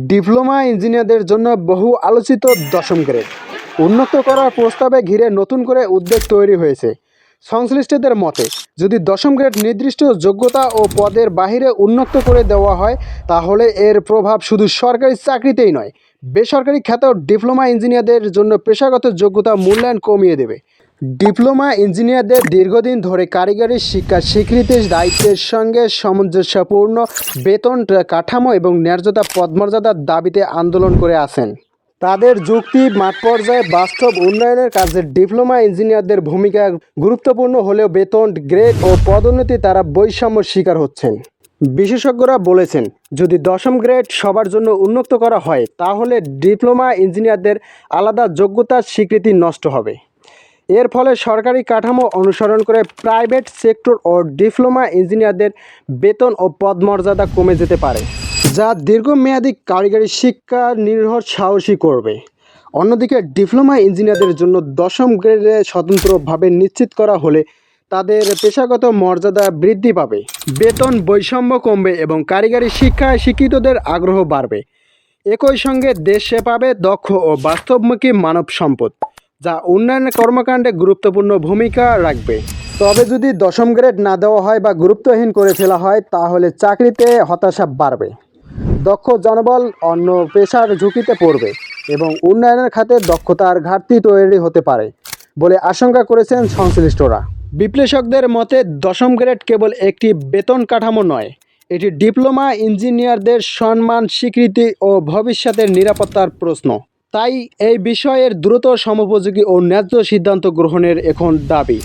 Diploma ইঞ্জিনিয়ারদের জন্য বহু আলোচিত দশম গ্রেড উন্নত করার প্রস্তাবে ঘিরে নতুন করে উদ্বেগ তৈরি হয়েছে। সংশ্লিষ্টদের মতে, যদি দশম গ্রেড নির্দিষ্ট যোগ্যতা ও পদের বাহিরে উন্নত করে দেওয়া হয়, তাহলে এর প্রভাব শুধু সরকারি চাকরিতেই নয়, বেসরকারি খাতেও ডিপ্লোমা ইঞ্জিনিয়ারদের জন্য পেশাগত যোগ্যতা মূল্যায়ন কমিয়ে দেবে। ডিপ্লোমা ইঞ্জিনিয়ারদের দীর্ঘদিন ধরে কারিগরি শিক্ষা স্বীকৃতির দায়িত্বের সঙ্গে সামঞ্জস্যপূর্ণ বেতন কাঠামো এবং ন্যায্যতা পদমর্যাদার দাবিতে আন্দোলন করে আসেন। তাদের যুক্তি, মাঠ পর্যায়ে বাস্তব উন্নয়নের কাজে ডিপ্লোমা ইঞ্জিনিয়ারদের ভূমিকা গুরুত্বপূর্ণ হলেও বেতন, গ্রেড ও পদোন্নতি তারা বৈষম্যের শিকার হচ্ছেন। বিশেষজ্ঞরা বলেছেন, যদি দশম গ্রেড সবার জন্য উন্মুক্ত করা হয়, তাহলে ডিপ্লোমা ইঞ্জিনিয়ারদের আলাদা যোগ্যতার স্বীকৃতি নষ্ট হবে। এর ফলে সরকারি কাঠামো অনুসরণ করে প্রাইভেট সেক্টর ও ডিপ্লোমা ইঞ্জিনিয়ারদের বেতন ও পদমর্যাদা কমে যেতে পারে, যা দীর্ঘমেয়াদী কারিগরি শিক্ষা নির্ভর সাহসী করবে। অন্যদিকে ডিপ্লোমা ইঞ্জিনিয়ারদের জন্য দশম গ্রেডে স্বতন্ত্রভাবে নিশ্চিত করা হলে তাদের পেশাগত মর্যাদা বৃদ্ধি পাবে, বেতন বৈষম্য কমবে এবং কারিগরি শিক্ষায় শিক্ষিতদের আগ্রহ বাড়বে। একই সঙ্গে দেশে পাবে দক্ষ ও বাস্তবমুখী মানব সম্পদ, যা উন্নয়ন কর্মকাণ্ডে গুরুত্বপূর্ণ ভূমিকা রাখবে। তবে যদি দশম গ্রেড না দেওয়া হয় বা গুরুত্বহীন করে ফেলা হয়, তাহলে চাকরিতে হতাশা বাড়বে, দক্ষ জনবল অন্য পেশার ঝুঁকিতে পড়বে এবং উন্নয়নের খাতে দক্ষতার ঘাটতি তৈরি হতে পারে বলে আশঙ্কা করেছেন সংশ্লিষ্টরা। বিশ্লেষকদের মতে, দশম গ্রেড কেবল একটি বেতন কাঠামো নয়, এটি ডিপ্লোমা ইঞ্জিনিয়ারদের সম্মান, স্বীকৃতি ও ভবিষ্যতের নিরাপত্তার প্রশ্ন। তাই এই বিষয়ের দ্রুত সময়োপযোগী ও ন্যায্য সিদ্ধান্ত গ্রহণের এখন দাবি।